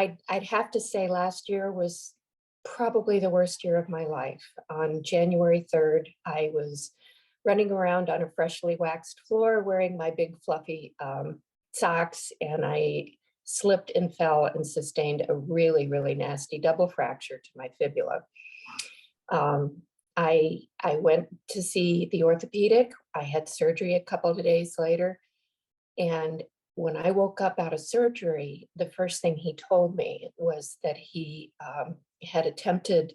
I'd have to say last year was probably the worst year of my life. On January 3rd, I was running around on a freshly waxed floor wearing my big fluffy socks, and I slipped and fell and sustained a really, really nasty double fracture to my fibula. I went to see the orthopedic. I had surgery a couple of days later, and when I woke up out of surgery, the first thing he told me was that he had attempted,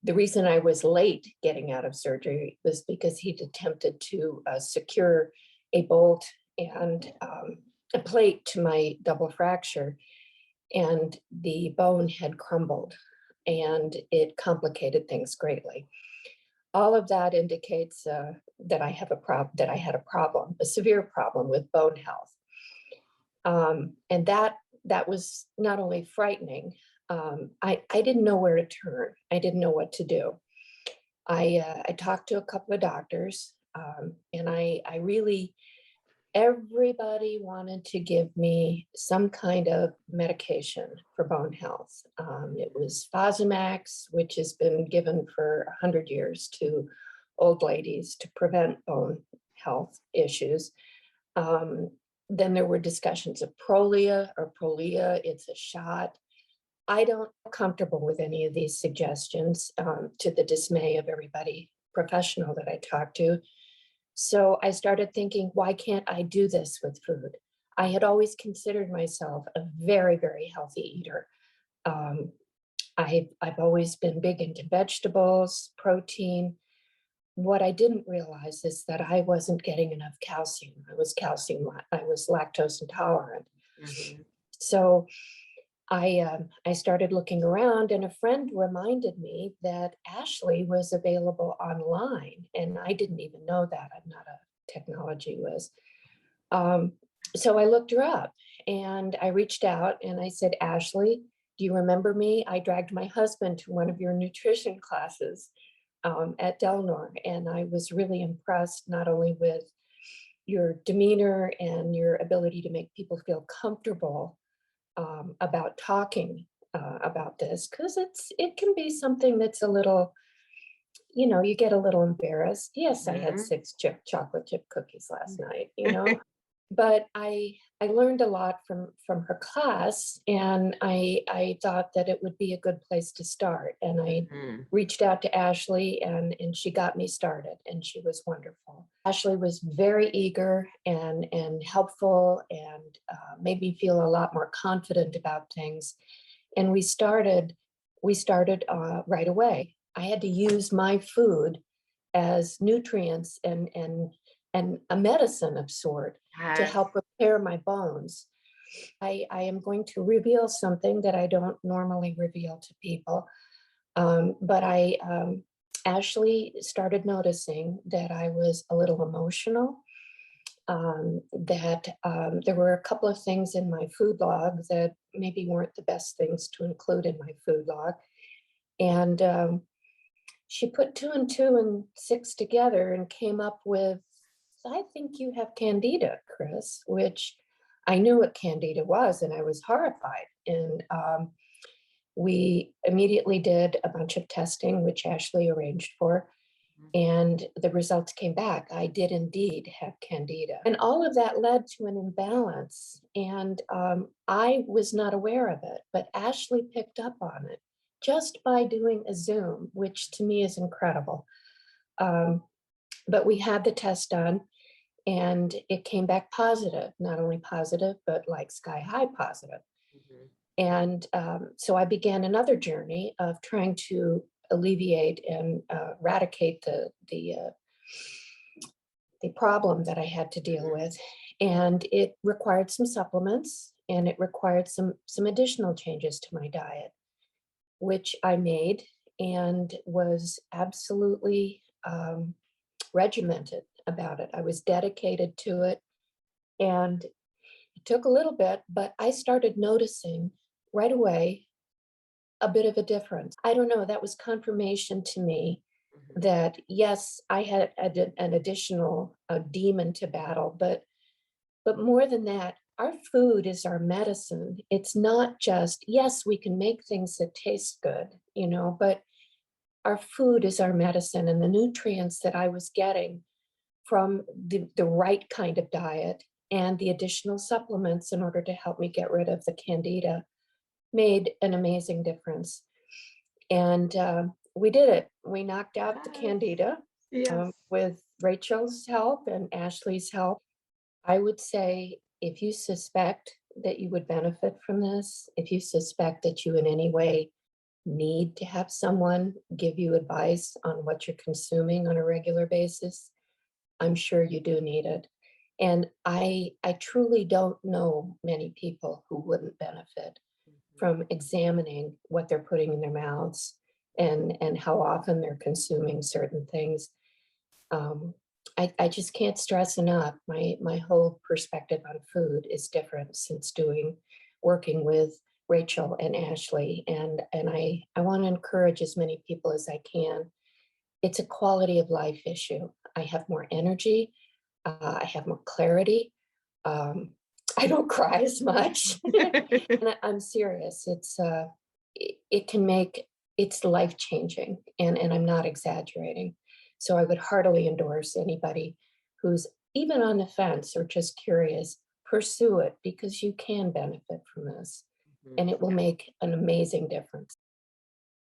the reason I was late getting out of surgery was because he'd attempted to secure a bolt and a plate to my double fracture, and the bone had crumbled, and it complicated things greatly. All of that indicates that I have that I had a problem, a severe problem with bone health. And that was not only frightening, I didn't know where to turn. I didn't know what to do. I talked to a couple of doctors, and I really, everybody wanted to give me some kind of medication for bone health. It was Fosamax, which has been given for 100 years to old ladies to prevent bone health issues. Then there were discussions of Prolia or Prolia, it's a shot. I don't feel comfortable with any of these suggestions, to the dismay of everybody professional that I talked to. So I started thinking, why can't I do this with food? I had always considered myself a very, very healthy eater. I've always been big into vegetables, protein. What I didn't realize is that I wasn't getting enough calcium. I was lactose intolerant. Mhm. So I started looking around, and a friend reminded me that Ashley was available online, and I didn't even know that. I'm not a technology whiz. So I looked her up, and I reached out and I said, Ashley, do you remember me? I dragged my husband to one of your nutrition classes at Delnor, and I was really impressed not only with your demeanor and your ability to make people feel comfortable about talking about this, because it can be something that's a little, you get a little embarrassed. Yes, I had Mhm. 6 chocolate chip cookies last night. But I learned a lot from her class, and I thought that it would be a good place to start. And I Mhm. reached out to Ashley, and she got me started, and she was wonderful. Ashley was very eager and helpful, and made me feel a lot more confident about things. And we started right away. I had to use my food as nutrients and a medicine of sort to Yes. help repair my bones. I am going to reveal something that I don't normally reveal to people, but I Ashley started noticing that I was a little emotional, that there were a couple of things in my food log that maybe weren't the best things to include in my food log. And she put 2 and 2 and 6 together and came up with, I think you have Candida, Chris, which I knew what Candida was, and I was horrified. And we immediately did a bunch of testing, which Ashley arranged for, and the results came back. I did indeed have Candida. And all of that led to an imbalance, and I was not aware of it, but Ashley picked up on it just by doing a Zoom, which to me is incredible. Um, but we had the test done, and it came back positive, not only positive, but like sky high positive. Mhm. And so I began another journey of trying to alleviate and eradicate the problem that I had to deal Mhm. with. And it required some supplements, and it required some additional changes to my diet, which I made and was absolutely regimented about it. I was dedicated to it, and it took a little bit, but I started noticing right away a bit of a difference. I don't know, that was confirmation to me Mhm. that yes, I had an additional demon to battle, but more than that, our food is our medicine. It's not just, yes, we can make things that taste good, but our food is our medicine, and the nutrients that I was getting from the right kind of diet and the additional supplements in order to help me get rid of the Candida made an amazing difference. And we did it. We knocked out the Yes. Candida Yes. with Rachel's help and Ashley's help. I would say if you suspect that you would benefit from this, if you suspect that you in any way need to have someone give you advice on what you're consuming on a regular basis, I'm sure you do need it. And I truly don't know many people who wouldn't benefit Mhm. from examining what they're putting in their mouths and how often they're consuming certain things. Um, I just can't stress enough. My whole perspective on food is different since working with Rachel and Ashley, and I want to encourage as many people as I can. It's a quality of life issue. I have more energy. I have more clarity. Um, I don't cry as much. And I'm serious. It can make it's life changing, and I'm not exaggerating. So I would heartily endorse anybody who's even on the fence or just curious, pursue it because you can benefit from this, Mhm. and it will Yeah. make an amazing difference.